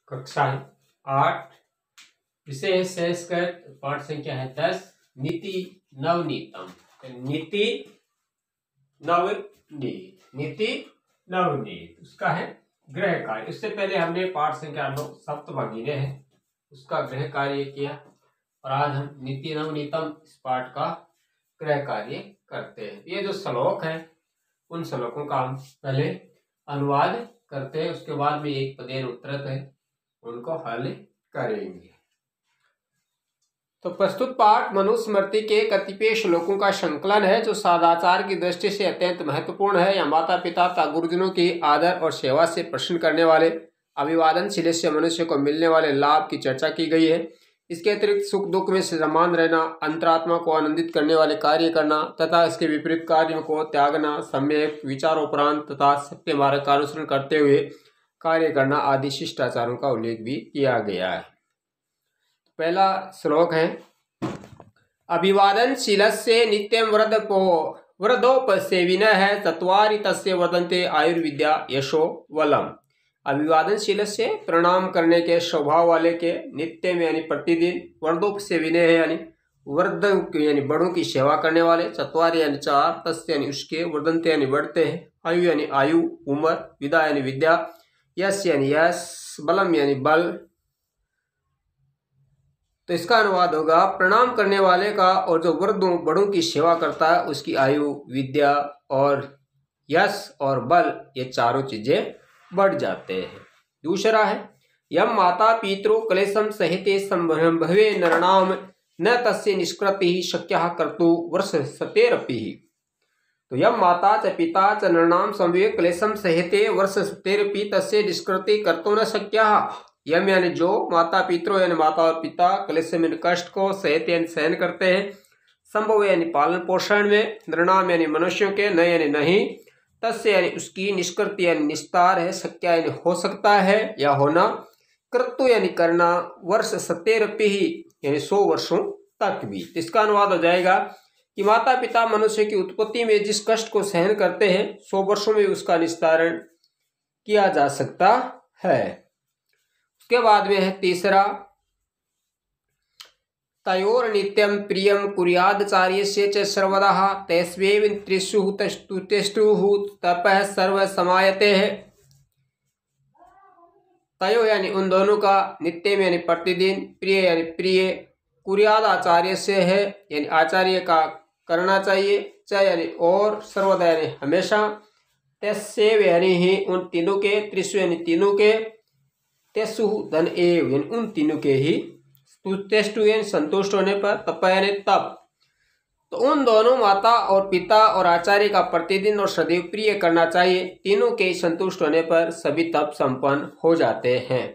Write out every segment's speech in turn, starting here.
कक्षा है 8, विषय है संस्कृत, पाठ संख्या है 10, नीति नवनीतम। नीति नवनीत उसका है गृह कार्य। इससे पहले हमने पाठ संख्या 9 सप्तभगिनी है उसका गृह कार्य किया और आज हम नीति नवनीतम इस पाठ का गृह कार्य करते हैं। ये जो श्लोक है उन श्लोकों का हम पहले अनुवाद करते हैं, उसके बाद में एक पदेन उत्तरत है उनको हल करेंगे। तो प्रस्तुत पाठ मनुस्मृति के कतिपय श्लोकों का संकलन है जो सदाचार की दृष्टि से अत्यंत महत्वपूर्ण है। या माता पिता तथा गुरुजनों की आदर और सेवा से प्रसन्न करने वाले अभिवादनशील से मनुष्य को मिलने वाले लाभ की चर्चा की गई है। इसके अतिरिक्त सुख दुख में समान रहना, अंतरात्मा को आनंदित करने वाले कार्य करना तथा इसके विपरीत कार्यों को त्यागना, सम्यक विचारोपरांत तथा सत्य मार्ग का अनुसरण करते हुए कार्य करना आदि शिष्टाचारों का उल्लेख भी किया गया है। पहला श्लोक है अभिवादनशीलस्य नित्यं वृद्धोपसेविनः चत्वारि तस्य वर्धन्ते आयुर्विद्या यशो बलम्। अभिवादनशील से प्रणाम करने के स्वभाव वाले के, नित्य में यानी प्रतिदिन, वर्धोपसेविने है यानी वृद्ध यानी बड़ों की सेवा करने वाले, चत्वारि यानी 4, तस्य यानी उसके, वर्धन्ते यानी बढ़ते हैं, आयु यानी आयु उम्र, विद्या यानी विद्या, यश यानी यश, बलम यानी बल। तो इसका अनुवाद होगा प्रणाम करने वाले का और जो वृद्धों बड़ों की सेवा करता है उसकी आयु, विद्या और यश और बल ये चारों चीजें बढ़ जाते हैं। दूसरा है यम माता पितृ क्लेशम सहिते संभवे नरणाम न तस्य निष्कृति शक्यः कर्तु वर्ष सतेरपि। तो यम माता च पिता च नरणाम संभवे क्लेशम सहिते वर्ष सतेरपि तस्य निष्कृति कर्तु न शक्यः। यम यानी जो, माता पितृ यानी माता और पिता, क्लेश में कष्ट को सहते यानी सहन करते हैं, संभव यानी पालन पोषण में, नृणाम यानी मनुष्यों के, न यानी नहीं, तस्य यानी उसकी, निष्कृति यानी निस्तार है, शक्य यानी हो सकता है या होना, कर्तु यानी करना, वर्ष सतेरपि यानी 100 वर्षों तक भी। इसका अनुवाद हो जाएगा कि माता पिता मनुष्य की उत्पत्ति में जिस कष्ट को सहन करते हैं 100 वर्षों में उसका निस्तारण किया जा सकता है। उसके बाद में है तीसरा तयोर नित्यं प्रियं कुर्यादाचार्यस्य च सर्वदा तस्वैव त्रिषु तिष्ठुः तपः सर्व समायते है। तयो यानी उन दोनों का, नित्यम यानी प्रतिदिन, प्रिय यानी प्रिय, कुर्याद आचार्य से है यानी आचार्य का करना चाहिए, च यानी और, सर्वदा यानी हमेशा, तस्वैव यानी ही उन तीनों के, त्रिषु यानी तीनों के, तेसु धन एव यानी उन तीनों के ही, तेष्टु यानी संतुष्ट होने पर, तप यानी तप। तो उन दोनों माता और पिता और आचार्य का प्रतिदिन और सदैव प्रिय करना चाहिए। तीनों के संतुष्ट होने पर सभी तप संपन्न हो जाते हैं।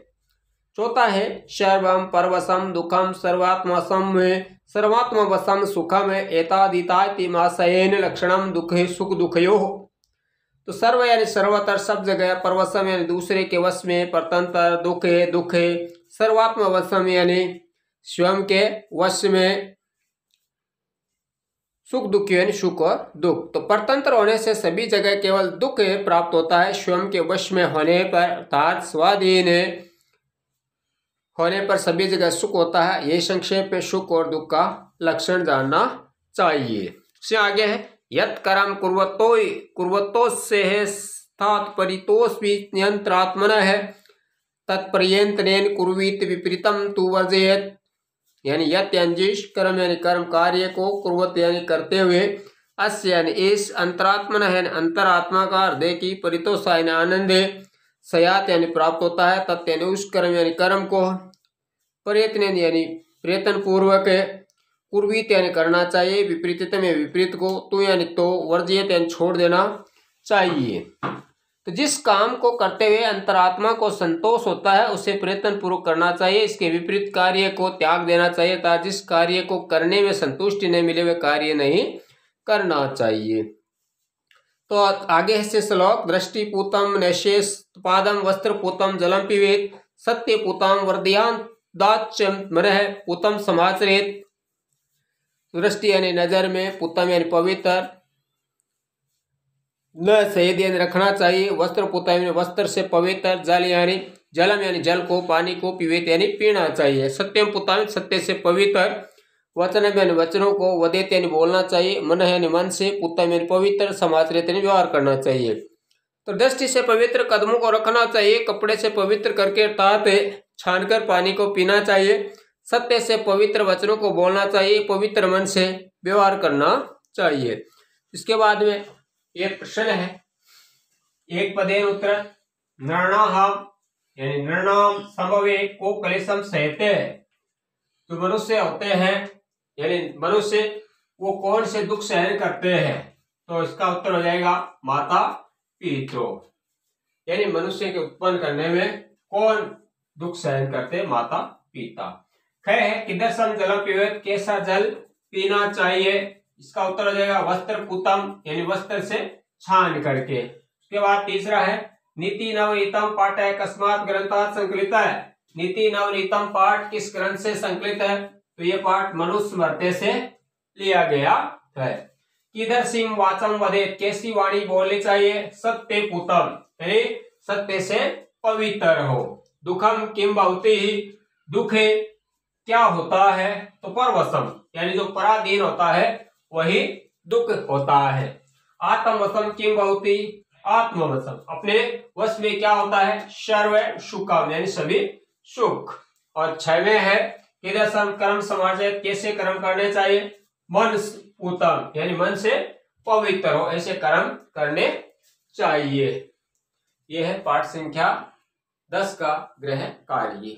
चौथा है सर्वम परवशम दुखम सर्वात्मवशम सुखम एतादितातिमाशयेन लक्षणम दुखे सुख दुखयोः। तो सर्व यानी सर्वतर, सब जगह, परवशम यानी दूसरे के वश में, परतंत्र, दुखे दुखे, सर्वात्म वशम यानी स्वयं के वश में, सुख दुख यानी सुख और दुख। तो परतंत्र होने से सभी जगह केवल दुख प्राप्त होता है, स्वयं के वश में होने पर अर्थात स्वाधीन होने पर सभी जगह सुख होता है। यही संक्षेप में सुख और दुख का लक्षण जानना चाहिए। इससे आगे है यत् कर्म कुर्वतो से है स्थात परितोष भी नियंत्रात्मन है तत्पर्यंतनेन कुर्वीत विपरीतम तु वर्जयेत्। यानी यत् यानी जिस, कर्म यानी कर्म कार्य को, कुर्वत यानी करते हुए, अस्य यानी इस, अंतरात्मन है अंतरात्मा का, हृदय की, परितोष यानी आनंद, सयात यानी प्राप्त होता है, तत् यानी उस कर्म यानी कर्म को, प्रयत्न यानी प्रयत्न पूर्वक, कुर्वीत यानी करना चाहिए, विपरीत में विपरीत को, तु यानी तो, वर्जियत यानी छोड़ देना चाहिए। तो जिस काम को करते हुए अंतरात्मा को संतोष होता है उसे प्रयत्न पूर्वक करना चाहिए, इसके विपरीत कार्य को त्याग देना चाहिए तथा जिस कार्य को करने में संतुष्टि नहीं मिले वह कार्य नहीं करना चाहिए। तो आगे से श्लोक दृष्टिपूतम नैशेषपादम वस्त्रपूतम जलम पिबेत् सत्यपूतम वर्धयादाच्यम मनः पूतम समाचरेत्। दृष्टि यानी नजर में, पूतम यानी पवित्र, न सहेद यानी रखना चाहिए, वस्त्र पुता यानी वस्त्र से पवित्र, जल यानी जलम यानी जल को, पानी को, पीवेत यानी पीना चाहिए। सत्यम पुतामित सत्य से पवित्र, वचनम यानी वचनों को, वदेत यानी बोलना चाहिए, मन यानी मन से, पुतम यानी पवित्र, समाचरित यानी व्यवहार करना चाहिए। तो दृष्टि से पवित्र कदमों को रखना चाहिए, कपड़े से पवित्र करके अर्थात छानकर पानी को पीना चाहिए, सत्य से पवित्र वचनों को बोलना चाहिए, पवित्र मन से व्यवहार करना चाहिए। इसके बाद में एक प्रश्न है, एक पदेन उत्तर, नृणाम यानी नृणाम संभवे को कलेशम सहते, जो मनुष्य होते हैं यानी मनुष्य वो कौन से दुख सहन करते हैं, तो इसका उत्तर हो जाएगा माता पितृ, यानी मनुष्य के उत्पन्न करने में कौन दुख सहन करते हैं, माता पिता। ख है किदर्शन जल पीवेत, कैसा जल पीना चाहिए, इसका उत्तर हो जाएगा वस्त्र पुतम यानी वस्त्र से छान करके। उसके बाद तीसरा है नीति नवनीतम पाठ है कस्मात ग्रंथात संकलित है, नीति नवनीतम पाठ किस ग्रंथ से संकलित है, तो ये पाठ मनुस्मृति से लिया गया है। किधर सिंह वाचम वदेत, कैसी वाणी बोलनी चाहिए, सत्य पुतम यानी सत्य से पवित्र हो। दुखम किम भवति, दुख क्या होता है, तो परवशम यानी जो पराधीन होता है वही दुख होता है। आत्मवशम किम भवति, आत्मवशम अपने वश में क्या होता है, सर्व सुखम यानी सभी सुख। और छठवें है किदर्शन कर्म समाचरित, कैसे कर्म करने चाहिए, मन उत्तम यानी मन से पवित्र हो ऐसे कर्म करने चाहिए। यह है पाठ संख्या 10 का गृह कार्य।